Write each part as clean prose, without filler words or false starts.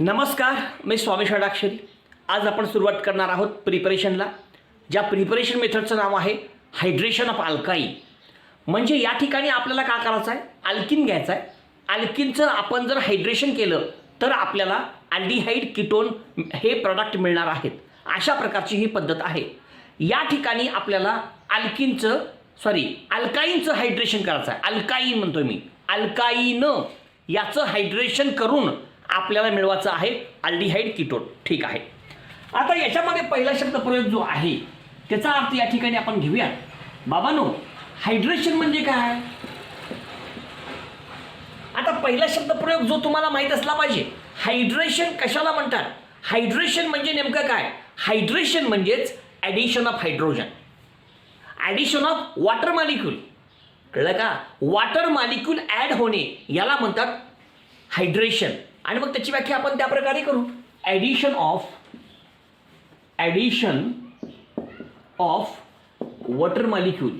नमस्कार, मी स्वामी षडाक्षरी. आज आपण सुरुवात करणार आहोत प्रिपरेशनला. ज्या प्रिपरेशन मेथडचं नाव आहे हायड्रेशन ऑफ अल्काईन. म्हणजे या ठिकाणी आपल्याला काय करायचं आहे, अल्किन घ्यायचं आहे. अल्किनचं आपण जर हायड्रेशन केलं तर आपल्याला अल्डिहाइड कीटोन हे प्रोडक्ट मिळणार आहेत. अशा प्रकारची ही पद्धत आहे. या ठिकाणी आपल्याला अल्काईनचं हायड्रेशन करायचं आहे. अल्काईन म्हणतोय मी, अल्काईन याचं हायड्रेशन करून आपल्याला मिळवायचं आहे अल्डिहाइड कीटोन. ठीक आहे. आता याच्यामध्ये पहिला शब्दप्रयोग जो आहे त्याचा अर्थ या ठिकाणी आपण घेऊया. बाबांनो, हायड्रेशन म्हणजे काय? आता पहिला शब्दप्रयोग जो तुम्हाला माहित असला पाहिजे. हायड्रेशन कशाला म्हणतात? हायड्रेशन म्हणजे नेमकं काय? हायड्रेशन म्हणजेच addition of hydrogen, addition of water molecule. कळलं का? वॉटर मॉलिक्यूल ॲड होणे याला म्हणतात हायड्रेशन. आणि मग त्याची व्याख्या आपण त्या प्रकारे करू. Addition of water molecule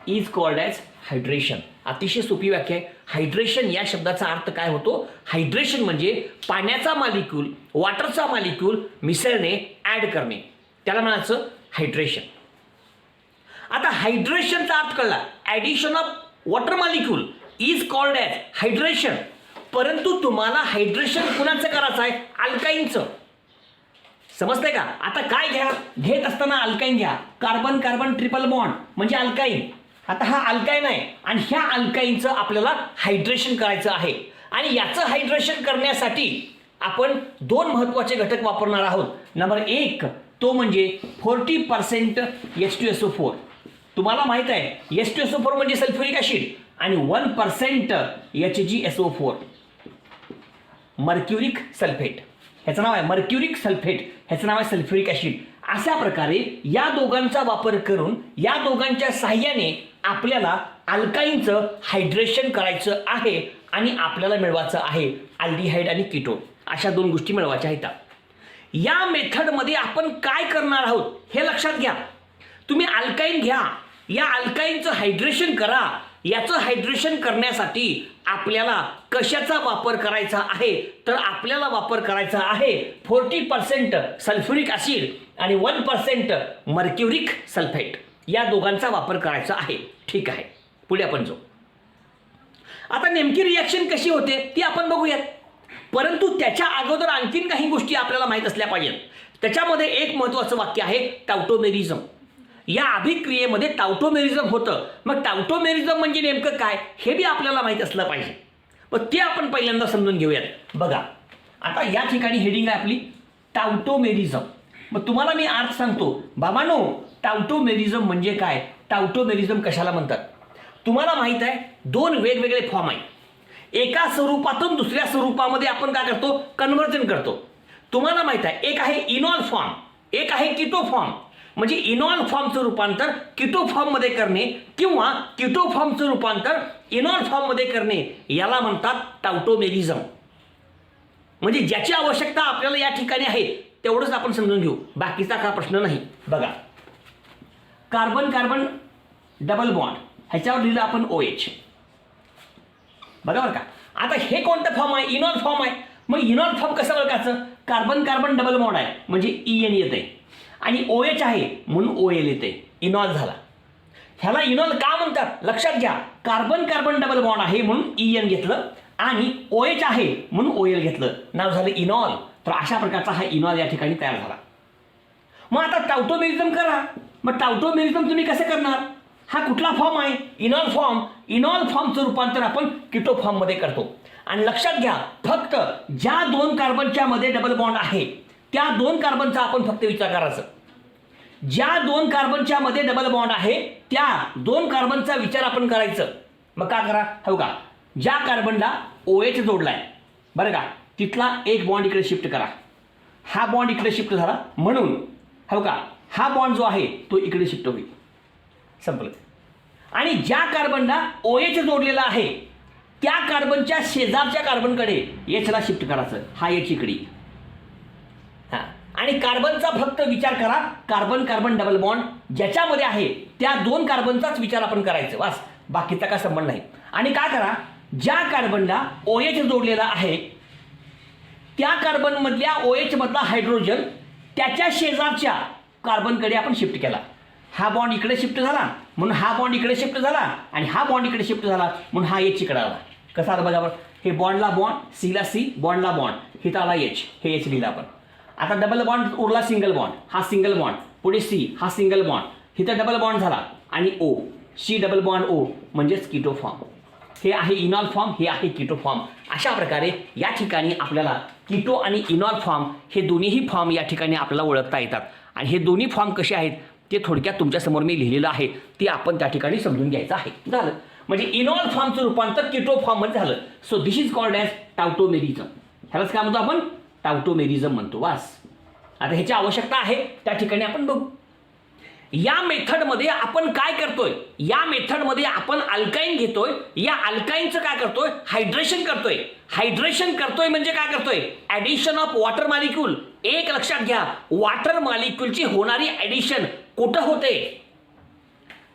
is called as hydration. अतिशय सोपी व्याख्या आहे. हायड्रेशन या शब्दाचा अर्थ काय होतो? हायड्रेशन म्हणजे पाण्याचा मॉलिक्यूल, वॉटरचा मॉलिक्यूल मिसळणे, ॲड करणे, त्याला म्हणायचं हायड्रेशन. आता हायड्रेशनचा अर्थ कळला. Addition of water molecule is called as hydration. परंतु तुम्हाला हायड्रेशन कुणाचं करायचं आहे? अल्काईनचं. समजतंय का? आता काय घेत असताना अल्काईन घ्या. कार्बन कार्बन ट्रिपल बॉन्ड म्हणजे अल्काईन. आता हा अल्काईन आहे आणि ह्या अल्काईनचं आपल्याला हायड्रेशन करायचं आहे. आणि याचं हायड्रेशन करण्यासाठी आपण दोन महत्त्वाचे घटक वापरणार आहोत. नंबर एक तो म्हणजे 40% H2SO4. तुम्हाला माहित आहे H2SO4 म्हणजे सल्फ्युरिक ॲसिड आणि 1% HgSO4 मर्क्युरिक सल्फेट. ह्याचं नाव आहे मर्क्युरिक सल्फेट, ह्याचं नाव आहे सल्फ्युरिक ॲसिड. अशा प्रकारे या दोघांचा वापर करून या दोघांच्या साहाय्याने आपल्याला अल्काईनचं हायड्रेशन करायचं आहे आणि आपल्याला मिळवायचं आहे अल्डिहाइड आणि कीटोन. अशा दोन गोष्टी मिळवायच्या आहेत. या मेथडमध्ये आपण काय करणार आहोत हे लक्षात घ्या. तुम्ही अल्काईन घ्या, या अल्काईनचं हायड्रेशन करा. याचं हायड्रेशन करण्यासाठी आपल्याला कशाचा वापर करायचा आहे? तर आपल्याला वापर करायचा आहे 40% सल्फ्युरिक ॲसिड आणि 1% मर्क्युरिक सल्फेट. या दोघांचा वापर करायचा आहे. ठीक आहे, पुढे आपण जाऊ. आता नेमकी रिॲक्शन कशी होते ती आपण बघूयात. परंतु त्याच्या अगोदर आणखीन काही गोष्टी आपल्याला माहीत असल्या पाहिजेत. त्याच्यामध्ये एक महत्त्वाचं वाक्य आहे टाउटोमेरिझम. या अभिक्रियेमध्ये टाउटोमेरिझम होतं. मग टाउटोमेरिझम म्हणजे नेमकं काय हे बी आपल्याला माहीत असलं पाहिजे. मग ते आपण पहिल्यांदा समजून घेऊयात. बघा, आता या ठिकाणी हेडिंग आहे आपली टाउटोमेरिझम. मग तुम्हाला मी अर्थ सांगतो. बाबांनो, टाउटोमेरिझम म्हणजे काय? टाउटोमेरिझम कशाला म्हणतात? तुम्हाला माहीत आहे दोन वेगवेगळे फॉर्म आहेत. एका स्वरूपातून दुसऱ्या स्वरूपामध्ये आपण काय करतो? कन्व्हर्जन करतो. तुम्हाला माहीत आहे एक आहे इनॉल फॉर्म, एक आहे कीटो फॉर्म. म्हणजे इनॉल फॉर्मचं रूपांतर कीटो फॉर्ममध्ये करणे किंवा कीटो फॉर्मचं रूपांतर इनॉल फॉर्ममध्ये करणे याला म्हणतात टाउटोमेरिझम. म्हणजे ज्याची आवश्यकता आपल्याला या ठिकाणी आहे तेवढंच आपण समजून घेऊ, बाकीचा का प्रश्न नाही. बघा, कार्बन कार्बन डबल बॉन्ड ह्याच्यावर लिहिलं आपण OH. बरोबर का? आता हे कोणतं फॉर्म आहे? इनॉल फॉर्म आहे. मग इनॉल फॉर्म कसं ओळखायचं? कार्बन कार्बन डबल बॉन्ड आहे म्हणजे EN येते आणि OH आहे म्हणून OL येते. इनॉल झाला. ह्याला इनॉल का म्हणतात? लक्षात घ्या, कार्बन कार्बन डबल बॉन्ड आहे म्हणून EN घेतलं आणि OH आहे म्हणून OL घेतलं, नाव झालं इनॉल. तर अशा प्रकारचा हा इनॉल या ठिकाणी तयार झाला. मग आता टाउटोमेरिझम करा. मग टाउटोमेरिझम तुम्ही कसं करणार? हा कुठला फॉर्म आहे? इनॉल फॉर्म. इनॉल फॉर्मचं रूपांतर आपण कीटो फॉर्ममध्ये करतो. आणि लक्षात घ्या, फक्त ज्या दोन कार्बनच्या मध्ये डबल बॉन्ड आहे त्या दोन कार्बनचा आपण फक्त विचार करायचा. ज्या दोन कार्बनच्या मध्ये डबल बॉन्ड आहे त्या दोन कार्बनचा विचार आपण करायचं. मग का करा? हो का, ज्या कार्बनला OH जोडलाय बरं का, तिथला एक बॉन्ड इकडे शिफ्ट करा. हा बॉन्ड इकडे शिफ्ट झाला म्हणून हो का हा बॉन्ड जो आहे तो इकडे शिफ्ट होईल. संपलं. आणि ज्या कार्बनला OH जोडलेला आहे त्या कार्बनच्या शेजारच्या कार्बनकडे Hला शिफ्ट करायचं. हा H इकडे. हां, आणि कार्बनचा फक्त विचार करा. कार्बन कार्बन डबल बॉन्ड ज्याच्यामध्ये आहे त्या दोन कार्बनचाच विचार आपण करायचं. बस, बाकीचा काय संबंध नाही. आणि काय करा, ज्या कार्बनला OH जोडलेला आहे त्या कार्बनमधल्या OH मधला हायड्रोजन त्याच्या शेजारच्या कार्बनकडे आपण शिफ्ट केला. हा बॉन्ड इकडे शिफ्ट झाला म्हणून हा बॉन्ड इकडे शिफ्ट झाला आणि हा बॉन्ड इकडे शिफ्ट झाला म्हणून हा H इकडे आला. कसा आला बघा बरं. हे बॉन्डला बॉन्ड, सीला सी, बॉन्डला बॉन्ड, हिथं आला H, हे H लिहिलं आपण. आता डबल बॉन्ड उरला सिंगल बॉन्ड, हा सिंगल बॉन्ड, पुढे C, हा सिंगल बॉन्ड, हिथं डबल बॉन्ड झाला आणि O, C double bond O म्हणजेच कीटो फॉर्म. हे आहे इनॉल फॉर्म, हे आहे कीटो फॉर्म. अशा प्रकारे या ठिकाणी आपल्याला कीटो आणि इनॉल फॉर्म हे दोन्हीही फॉर्म या ठिकाणी आपल्याला ओळखता येतात. आणि हे दोन्ही फॉर्म कसे आहेत ते थोडक्यात तुमच्यासमोर मी लिहिलेलं आहे, ते आपण त्या ठिकाणी समजून घ्यायचं आहे. झालं म्हणजे इनॉल फॉर्मचं रूपांतर कीटो फॉर्ममध्ये झालं. So this is called as tautomerism. ह्यालाच काय म्हणतो आपण? टाउटोमेरिझम म्हणतो. वास आता ह्याची आवश्यकता आहे त्या ठिकाणी आपण बघू. या मेथडमध्ये आपण काय करतोय? या मेथडमध्ये आपण अल्काईन घेतोय. या अल्काईनचं काय करतोय? हायड्रेशन करतोय. हायड्रेशन करतोय म्हणजे काय करतोय? Addition of water molecule. एक लक्षात घ्या, वॉटर मॉलिक्यूलची होणारी ॲडिशन कुठं होते?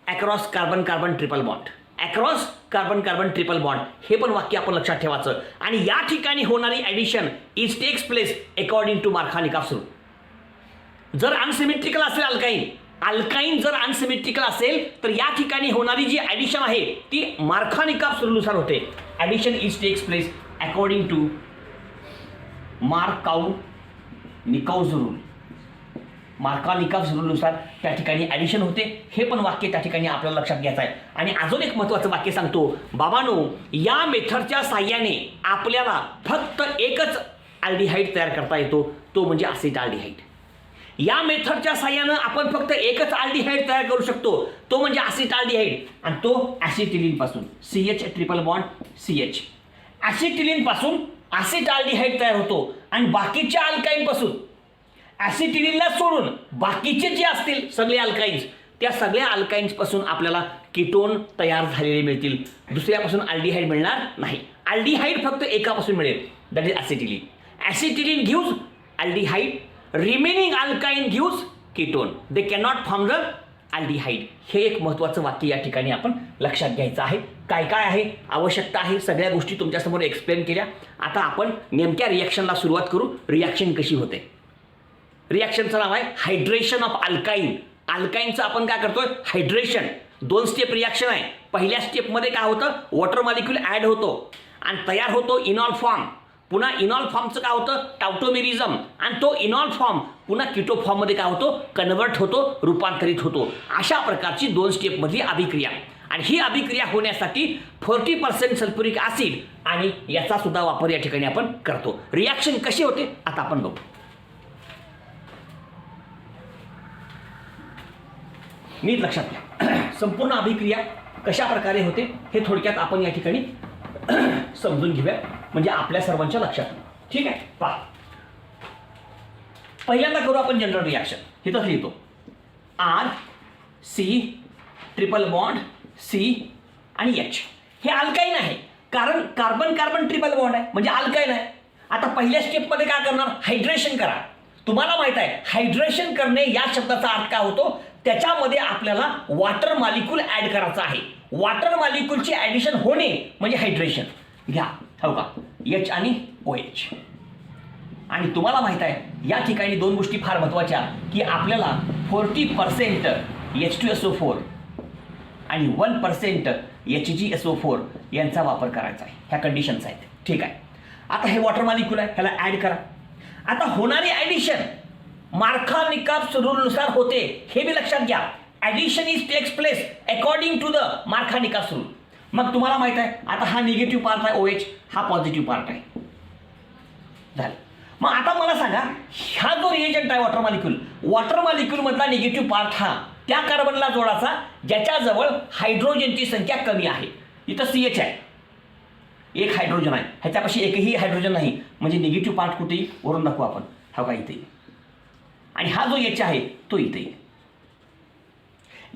Across carbon carbon triple bond. Across carbon carbon triple bond हे पण वाक्य आपण लक्षात ठेवायचं. आणि या ठिकाणी होणारी addition is takes place according to Markovnikov rule. जर अनसिमेट्रिकल असेल अल्काईन जर अनसिमेट्रिकल असेल तर या ठिकाणी होणारी जी ॲडिशन आहे ती मार्कानिकॉफ रूलनुसार होते. Addition is takes place according to Markovnikov rule. Markovnikov रूलनुसार त्या ठिकाणी ॲडिशन होते. हे पण वाक्य त्या ठिकाणी आपल्याला लक्षात घ्यायचं आहे. आणि अजून एक महत्त्वाचं वाक्य सांगतो बाबांनो, या मेथडच्या साह्याने आपल्याला फक्त एकच अल्डिहाइड तयार करता येतो, तो म्हणजे असेटाल्डिहाइड. या मेथडच्या साह्यानं आपण फक्त एकच अल्डिहाइड तयार करू शकतो, तो म्हणजे असेटाल्डिहाइड. आणि तो ॲसिटिलीन पासून CH ट्रिपल बॉन्ड CH. ॲसिटिलीन पासून असेटाल्डिहाइड तयार होतो. आणि बाकीच्या अल्काईन पासून ॲसिटिलीनला सोडून बाकीचे जे असतील सगळे अल्काईन्स, त्या सगळ्या अल्काईन्स पासून आपल्याला कीटोन तयार झालेले मिळतील. दुसऱ्यापासून अल्डिहाइड मिळणार नाही. अल्डिहाइड फक्त एकापासून मिळेल, that is acetylene. Acetylene gives aldehyde, remaining alkyne gives ketone. They cannot form the aldehyde. हे एक महत्त्वाचं वाक्य या ठिकाणी आपण लक्षात घ्यायचं आहे. काय काय आहे आवश्यकता आहे सगळ्या गोष्टी तुमच्यासमोर एक्सप्लेन केल्या. आता आपण नेमक्या रिॲक्शनला सुरुवात करू. रिॲक्शन कशी होते? रिॲक्शनचं नाव आहे हायड्रेशन ऑफ अल्काईन. अल्काईनचं आपण काय करतोय? हायड्रेशन. 2 स्टेप रिॲक्शन आहे. पहिल्या स्टेपमध्ये काय होतं? वॉटर मॉलिक्यूल ॲड होतो आणि तयार होतो इनॉल फॉर्म. पुन्हा इनॉल फॉर्मचं काय होतं? टाउटोमेरिझम. आणि तो इनॉल फॉर्म पुन्हा कीटो फॉर्ममध्ये काय होतो? कन्वर्ट होतो, रूपांतरित होतो. अशा प्रकारची 2 स्टेपमधली अभिक्रिया. आणि ही अभिक्रिया होण्यासाठी 40% सल्फ्युरिक ॲसिड आणि याचा सुद्धा वापर या ठिकाणी आपण करतो. रिॲक्शन कशी होते आता आपण बघू. नीट लक्षात घ्या. संपूर्ण अभिक्रिया कशा प्रकारे होते हे थोडक्यात आपण या ठिकाणी समजून घेऊया, म्हणजे आपल्या सर्वांच्या लक्षात. ठीक आहे, पहा. पहिल्यांदा करू आपण जनरल रिॲक्शन. इथंच लिहितो RC ट्रिपल बॉन्ड C आणि H. हे अल्काईन आहे कारण कार्बन कार्बन ट्रिपल बॉन्ड आहे म्हणजे अल्काईन आहे. आता पहिल्या स्टेपमध्ये काय करणार? हायड्रेशन करा. तुम्हाला माहित आहे हायड्रेशन करणे या शब्दाचा अर्थ काय होतो? त्याच्यामध्ये आपल्याला वॉटर मॉलिक्यूल ॲड करायचं आहे. वॉटर मॉलिक्यूलची ॲडिशन होणे म्हणजे हायड्रेशन. घ्या हो का, H आणि OH. आणि तुम्हाला माहित आहे या ठिकाणी 2 गोष्टी फार महत्त्वाच्या की आपल्याला 40% H2SO4 आणि 1% HgSO4 यांचा वापर करायचा आहे. ह्या कंडिशन्स आहेत. ठीक आहे. आता हे वॉटर मॉलिक्यूल आहे, ह्याला ॲड करा. आता होणारी ॲडिशन मार्कानिकॉफ रूलनुसार होते, हे बी लक्षात घ्या. Addition is takes place according to the Markovnikov rule. मग तुम्हाला माहित आहे आता हा निगेटिव्ह पार्ट आहे OH, हा पॉझिटिव्ह पार्ट आहे. झालं. मग आता मला सांगा, हा जो रिएजंट आहे वॉटर मॉलिक्यूल मधला निगेटिव्ह पार्ट हा त्या कार्बनला जोडाचा ज्याच्याजवळ हायड्रोजनची संख्या कमी आहे. इथं CH आहे, एक हायड्रोजन आहे, ह्याच्यापाशी एकही हायड्रोजन नाही, म्हणजे निगेटिव्ह पार्ट कुठेही वरून दाखवू आपण. हा का इथे. आणि हा जो H आहे तो इथे.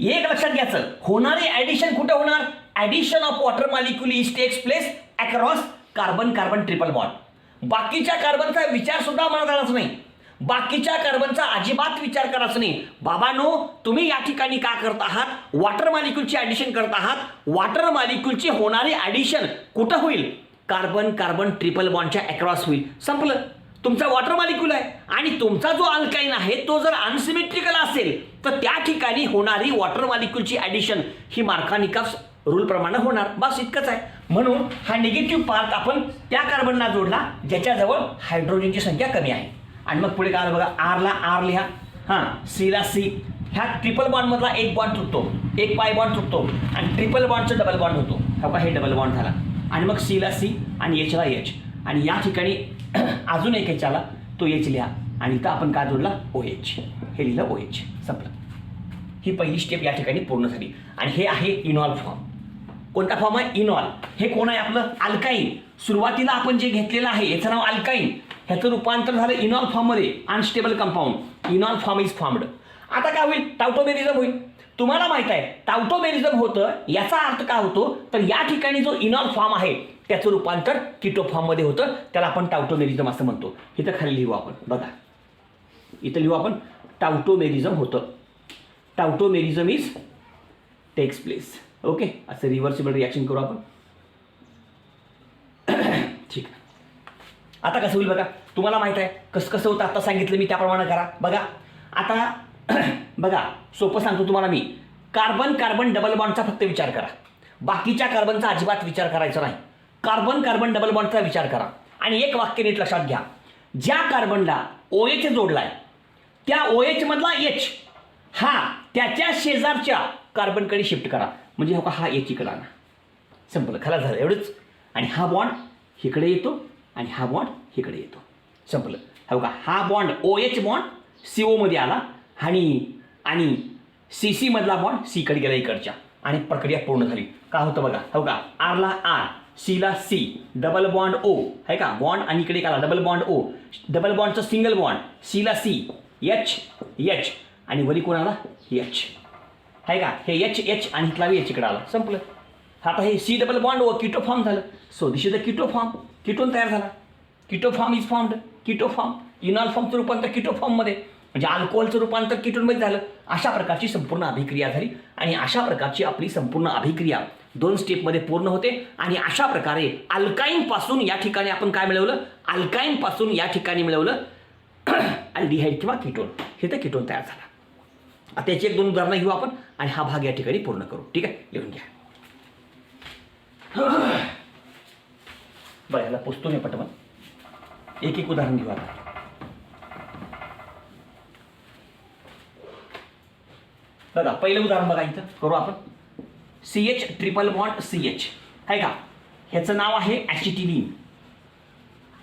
एक लक्षात घ्यायचं, होणारी ॲडिशन कुठे होणार? Addition of water molecule is takes place across carbon carbon triple bond. बाकीच्या कार्बनचा विचार सुद्धा मला करायचा नाही. बाकीच्या कार्बनचा अजिबात विचार करायचा नाही. बाबांनो, तुम्ही या ठिकाणी काय करत आहात? वॉटर मॉलिक्यूलची ॲडिशन करत आहात. वॉटर मॉलिक्यूलची होणारी ॲडिशन कुठं होईल? कार्बन कार्बन ट्रिपल बॉन्डच्या अक्रॉस होईल. संपलं. तुमचा वॉटर मॉलिक्यूल आहे आणि तुमचा जो अल्काईन आहे तो जर अनसिमेट्रिकल असेल तर त्या ठिकाणी होणारी वॉटर मॉलिक्यूलची ॲडिशन ही मार्कानिकॉफ रूल प्रमाणे होणार. बस इतकंच आहे. म्हणून हा निगेटिव्ह पार्ट आपण त्या कार्बनला जोडला ज्याच्याजवळ हायड्रोजनची संख्या कमी आहे. आणि मग पुढे काय आलं बघा, आरला आर लिहा, हां सीला सी. ह्या ट्रिपल बॉन्डमधला एक बॉन्ड तुटतो, एक पाय बॉन्ड तुटतो आणि ट्रिपल बॉन्डचं डबल बॉन्ड होतो. हो का, हे डबल बॉन्ड झाला. आणि मग सीला सी आणि एचला एच. आणि या ठिकाणी अजून एक एच आला, तो एच लिहा. आणि इथं आपण काय जोडला, ओ एच. हे लिहिलं ओ एच. संपलं. ही पहिली स्टेप या ठिकाणी पूर्ण झाली. आणि हे आहे इनॉल फॉर्म. कोणता फॉर्म आहे, इनॉल. हे कोण आहे आपलं, अल्काईन. सुरुवातीला आपण जे घेतलेलं आहे याचं नाव अल्काईन, ह्याचं रूपांतर झालं इनॉल फॉर्ममध्ये, unstable compound. इनॉल form is formed. आता काय होईल, टाउटोमेरिझम होईल. तुम्हाला माहित आहे टाउटोमेरिझम होतं याचा अर्थ काय होतो, तर या ठिकाणी जो इनॉल फॉर्म आहे त्याचं रूपांतर किटो फॉर्ममध्ये होतं, त्याला आपण टाउटोमेरिझम असं म्हणतो. इथं खाली लिहू आपण, बघा इथं लिहू आपण, टाउटोमेरिझम होतं. टाउटोमेरिझम इज टेक्स प्लेस. ओके, असं रिव्हर्सिबल रिॲक्शन करू आपण. ठीक आहे. आता कसं होईल बघा, तुम्हाला माहित आहे कसं होतं, आता सांगितलं मी त्याप्रमाणे करा. बघा आता बघा सोपं सांगतो तुम्हाला मी. कार्बन कार्बन डबल बॉन्डचा फक्त विचार करा, बाकीच्या कार्बनचा अजिबात विचार करायचा नाही. कार्बन कार्बन डबल बॉन्डचा विचार करा. आणि एक वाक्य नीट लक्षात घ्या, ज्या कार्बनला OH जोडलाय त्या OH मधला H हा त्याच्या शेजारच्या कार्बनकडे शिफ्ट करा. म्हणजे हो का, हा H इकडे आला. संपलं, खलास झालं, एवढंच. आणि हा बॉन्ड इकडे येतो आणि हा बॉन्ड इकडे येतो. संपलं. हो का, हा बॉन्ड OH बॉन्ड CO मध्ये आला आणि CC मधला बॉन्ड C कडे गेला इकडच्या, आणि प्रक्रिया पूर्ण झाली. का होतं बघा, हो का, आरला आर, सीला सी, डबल बॉन्ड O आहे का, बॉन्ड आणि इकडे आला डबल बॉन्ड O, डबल बॉन्डचं सिंगल बॉन्ड, सीला सी, H आणि वरी कोण आला, H आहे का, हे H आणि इथला H इकडे आला. संपलं. आता हे C double bond O keto form झालं. So this is the keto form. Ketone तयार झाला. Keto form is formed. Keto form, enol फॉर्मचं रूपांतर किटो फॉर्ममध्ये, म्हणजे अल्कोहोलचं रूपांतर किटोनमध्ये झालं. अशा प्रकारची संपूर्ण अभिक्रिया झाली. आणि अशा प्रकारची आपली संपूर्ण अभिक्रिया 2 स्टेपमध्ये पूर्ण होते. आणि अशा प्रकारे अल्काईन पासून या ठिकाणी आपण काय मिळवलं, अल्काईन पासून या ठिकाणी मिळवलं अल्डिहाइड किंवा कीटोन. हे तर कीटोन तयार झाला. आता याची 1-2 उदाहरणं घेऊ आपण आणि हा भाग या ठिकाणी पूर्ण करू. ठीक आहे, लिहून घ्या. बरं, याला पुसतो मी पटकन. एक उदाहरण घेऊ आता. बघा पहिलं उदाहरण बघा, इथं करू आपण. CH ट्रिपल बॉन्ड CH आहे का, ह्याचं नाव आहे ॲसिटिलीन.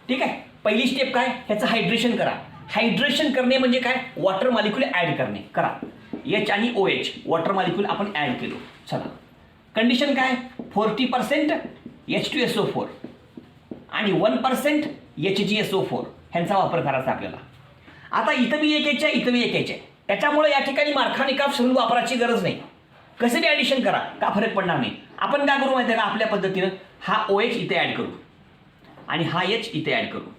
ठीक आहे. पहिली स्टेप काय, ह्याचं हायड्रेशन करा. हायड्रेशन करणे म्हणजे काय, वॉटर मॉलिक्यूल ॲड करणे. करा. H आणि OH वॉटर मॉलिक्यूल आपण ॲड केलो. चला, कंडिशन काय, 40% H2SO4 आणि 1% HgSO4 ह्यांचा वापर करायचा आपल्याला. आता इथं बी एक H आहे, इथं बी एक H आहे, त्याच्यामुळे या ठिकाणी मार्कानिकॉफ रूल वापरायची गरज नाही. कसे बी ॲडिशन करा, का फरक पडणार नाही. आपण काय करू माहिती आहे का, आपल्या पद्धतीनं हा OH इथे ॲड करू आणि हा H इथे ॲड करू.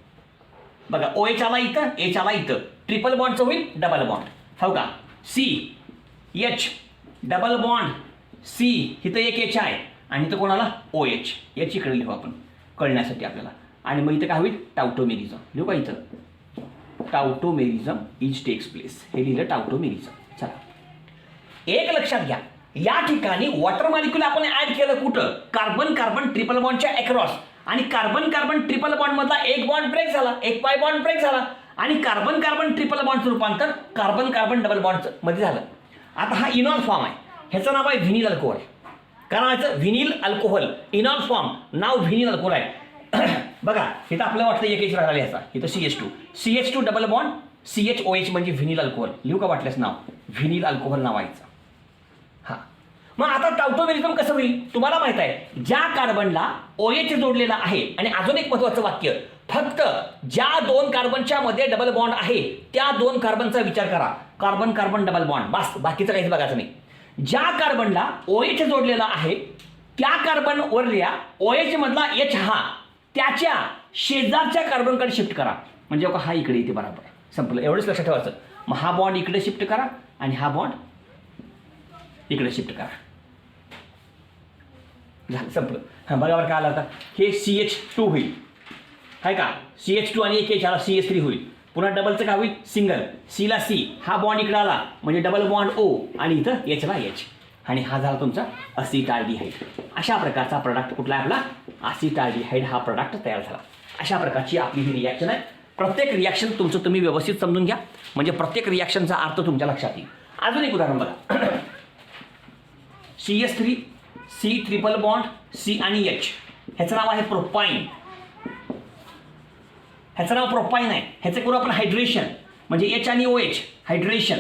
बघा OH आला इथं, H आला इथं, ट्रिपल बॉन्डचं होईल डबल बॉन्ड. हो का, CH डबल बॉन्ड C, इथं एक H आहे आणि इथं कोणाला OH. H इकडे लिहू आपण कळण्यासाठी आपल्याला. आणि मग इथं काय होईल, टाउटोमेरिझम लिहू का, इथं टाउटोमेरिझम इज टेक्स प्लेस. हे लिहिलं टाउटोमेरिझम. चला, एक लक्षात घ्या, या ठिकाणी वॉटर मॉलिक्यूल आपण ऍड केलं कुठं, कार्बन कार्बन ट्रिपल बॉन्डच्या अक्रॉस. आणि कार्बन कार्बन ट्रिपल बॉन्ड मधला एक बॉन्ड ब्रेक झाला, एक पाय बॉन्ड ब्रेक झाला आणि कार्बन कार्बन ट्रिपल बॉन्डचं रूपांतर कार्बन कार्बन डबल बॉन्डचं मध्ये झालं. आता हा इनॉल फॉर्म आहे, ह्याचं नाव आहे व्हिनिल अल्कोहोल. कारण ह्याचं व्हिनिल अल्कोहोल, इनॉल फॉर्म, नाव व्हिनिल अल्कोहोल आहे. बघा इथं आपल्याला वाटतं एक राहिला ह्याचा, इथं CH2 डबल बॉन्ड CHOH म्हणजे व्हिनिल अल्कोहोल. लिहू का वाटल्यास नाव, व्हिनिल अल्कोहोल नावायचं. हा, मग आता टाउटोमेरिझम कसं होईल, तुम्हाला माहित आहे ज्या कार्बनला OH जोडलेला आहे. आणि अजून एक महत्वाचं वाक्य, फक्त ज्या 2 कार्बनच्या मध्ये डबल बॉन्ड आहे त्या 2 कार्बनचा विचार करा, कार्बन कार्बन डबल बॉन्ड, बस, बाकीचं काहीच बघायचं नाही. ज्या कार्बनला OH जोडलेला आहे त्या कार्बन वरल्या OH मधला H हा त्याच्या शेजारच्या कार्बनकडे शिफ्ट करा. म्हणजे हा इकडे येते बरोबर. संपलं, एवढंच लक्षात ठेवायचं. मग हा बॉन्ड इकडे शिफ्ट करा आणि हा बॉन्ड इकडे शिफ्ट करा. झालं, संपलं. हां, बघा बरं काय आलं आता, हे CH2 होईल. आहे का, CH2 आणि एक एच आला CH3 होईल. पुन्हा डबलचं काय होईल, सिंगल. सीला C, हा बॉन्ड इकडे आला म्हणजे डबल बॉन्ड O आणि इथं Hला H, आणि हा झाला तुमचा असिटाल्डिहाइड. अशा प्रकारचा प्रोडक्ट कुठला आहे आपला, असिटाल्डिहाइड हा प्रोडक्ट तयार झाला. अशा प्रकारची आपली ही रिॲक्शन आहे. प्रत्येक रिॲक्शन तुमचं तुम्ही व्यवस्थित समजून घ्या, म्हणजे प्रत्येक रिॲक्शनचा अर्थ तुमच्या लक्षात येईल. अजून एक उदाहरण बघा. CH3, C triple bond C आणि H, ह्याचं नाव आहे प्रोपाईन. ह्याचं नाव प्रोपाईन आहे. ह्याचं करू आपण हायड्रेशन, म्हणजे H आणि OH हायड्रेशन.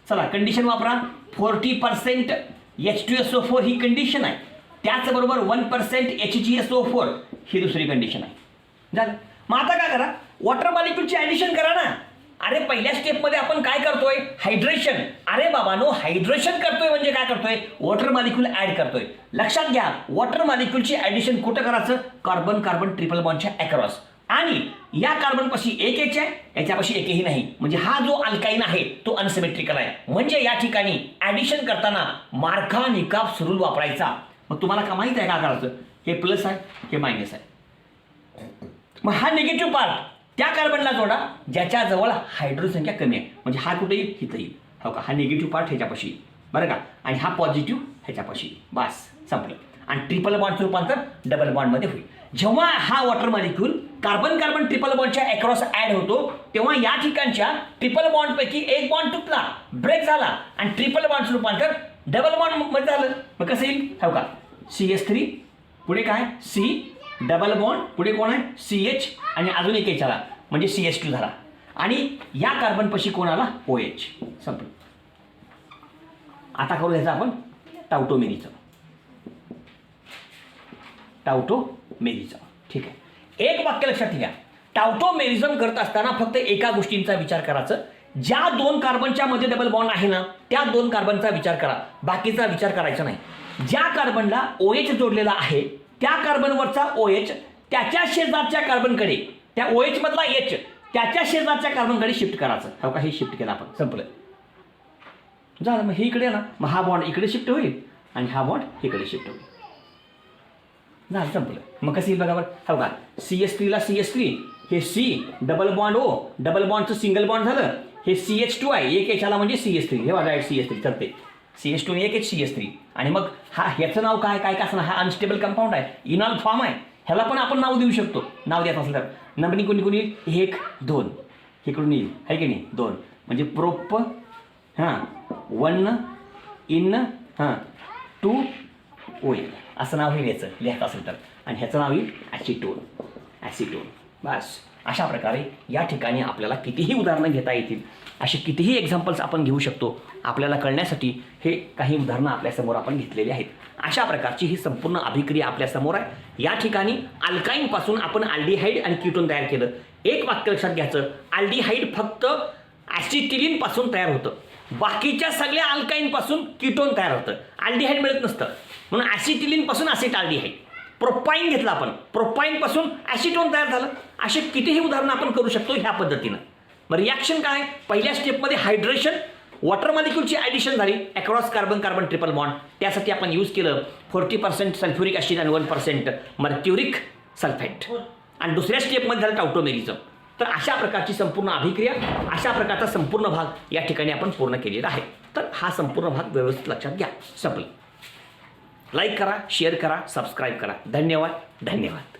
चला कंडिशन वापरा. 40% H2SO4 ही कंडिशन आहे, त्याचबरोबर 1% HgSO4 ही दुसरी कंडिशन आहे. झालं. मग आता काय करा, वॉटर मॉलिक्यूलची ॲडिशन करा ना. अरे पहिल्या स्टेपमध्ये आपण काय करतोय, हायड्रेशन. अरे बाबानो, हायड्रेशन करतोय म्हणजे काय करतोय, वॉटर मॉलिक्यूल ऍड करतोय. लक्षात घ्या, वॉटर मॉलिक्यूलची ॲडिशन कुठं करायचं, कार्बन कार्बन ट्रिपल बॉन्डच्या अक्रॉस. आणि या कार्बनपाशी एक एच आहे, याच्यापाशी एकही नाही, म्हणजे हा जो अल्काईन आहे तो अनसिमेट्रिकल आहे. म्हणजे या ठिकाणी ॲडिशन करताना मार्का निकाप रूल वापरायचा. मग तुम्हाला का माहित आहे का करायचं, हे प्लस आहे हे मायनस आहे. मग हा निगेटिव्ह पार्ट त्या कार्बनला जोडा ज्याच्याजवळ हायड्रोजन संख्या कमी आहे, म्हणजे हा कुठे येईल, इथं येईल. हो का, हा निगेटिव्ह पार्ट ह्याच्यापाशी येईल, बरं का, आणि हा पॉझिटिव्ह ह्याच्यापाशी येईल. बस संपलं. आणि ट्रिपल बॉन्डचं रूपांतर डबल बॉन्डमध्ये होईल. जेव्हा हा water molecule carbon carbon triple बॉन्डच्या अक्रॉस ऍड होतो, तेव्हा या ठिकाणच्या ट्रिपल बॉन्डपैकी एक बॉन्ड तुटला, ब्रेक झाला, आणि ट्रिपल बॉन्डचं रूपांतर डबल बॉन्डमध्ये झालं. मग कसं येईल, हो का, CH3 पुढे काय C, डबल बॉन्ड पुढे कोण आहे CH, आणि अजून एक एच आला म्हणजे CH2 झाला, आणि या कार्बनपाशी कोण आला OH. संपलं. आता करू ह्याचं आपण टाउटोमेरीचं. ठीक आहे. एक वाक्य लक्षात घ्या, टाउटोमेरिझम करत असताना फक्त एका गोष्टींचा विचार करायचा, ज्या दोन कार्बनच्या मध्ये डबल बॉन्ड आहे ना त्या दोन कार्बनचा विचार करा, बाकीचा विचार करायचा नाही. ज्या कार्बनला OH जोडलेला आहे त्या कार्बनवरचा OH त्याच्या शेजारच्या कार्बनकडे, त्या OH मधला H त्याच्या शेजारच्या कार्बनकडे शिफ्ट करायचं. हो का, हे शिफ्ट केलं आपण, संपलं. झालं. मग हे इकडे ना, मग हा बॉन्ड इकडे शिफ्ट होईल आणि हा बॉन्ड इकडे शिफ्ट होईल. झालं, संपलं. मग कसं येईल बघा बरं, हो का, CH3ला CH3, हे C double bond O, double बॉन्डचं सिंगल बॉन्ड झालं. हे CH2 आहे, एक एच आला म्हणजे CH3, हे बघा CH3 चालते. CH2 आणि एक एच CH3, आणि मग हा ह्याचं नाव काय काय काय असणार, हा अनस्टेबल कंपाऊंड आहे, इनॉल फॉर्म आहे, ह्याला पण आपण नाव देऊ शकतो. नाव द्यायचं असेल तर नंबरनी कोणी कोणी येईल, 1 2 इकडून येईल, आहे की नाही, 2 म्हणजे प्रोप, हां 1 इन, हां 2 ओईल, असं नाव होईल याचं लिहायचं असेल तर. आणि ह्याचं नाव येईल ॲसिटोन. बस अशा प्रकारे या ठिकाणी आपल्याला कितीही उदाहरणं घेता येतील, असे कितीही एक्झाम्पल्स आपण घेऊ शकतो. आपल्याला कळण्यासाठी हे काही उदाहरणं आपल्यासमोर आपण घेतलेली आहेत. अशा प्रकारची ही संपूर्ण अभिक्रिया आपल्यासमोर आहे. या ठिकाणी अल्काईनपासून आपण अल्डिहाइड आणि कीटोन तयार केलं. एक वाक्य लक्षात घ्यायचं, अल्डिहाइड फक्त ॲसिटिलीनपासून तयार होतं, बाकीच्या सगळ्या अल्काईनपासून कीटोन तयार होतं, अल्डिहाइड मिळत नसतं. म्हणून ॲसिटिलीनपासून असिटाल्डिहाइड. प्रोपाईन घेतला आपण, प्रोपाईनपासून ॲसिटोन तयार झालं. असे कितीही उदाहरणं आपण करू शकतो ह्या पद्धतीनं. मग रिॲक्शन काय, पहिल्या स्टेपमध्ये हायड्रेशन, वॉटर मॉलिक्यूलची ॲडिशन झाली across carbon carbon triple bond, त्यासाठी आपण यूज केलं 40% सल्फ्युरिक ॲसिड आणि 1% मर्क्युरिक सल्फेट. आणि दुसऱ्या स्टेपमध्ये झालं टाउटोमेरिझम. तर अशा प्रकारची संपूर्ण अभिक्रिया, अशा प्रकारचा संपूर्ण भाग या ठिकाणी आपण पूर्ण केलेला आहे. तर हा संपूर्ण भाग व्यवस्थित लक्षात घ्या. संपलं. लाईक करा, शेअर करा, सबस्क्राईब करा. धन्यवाद.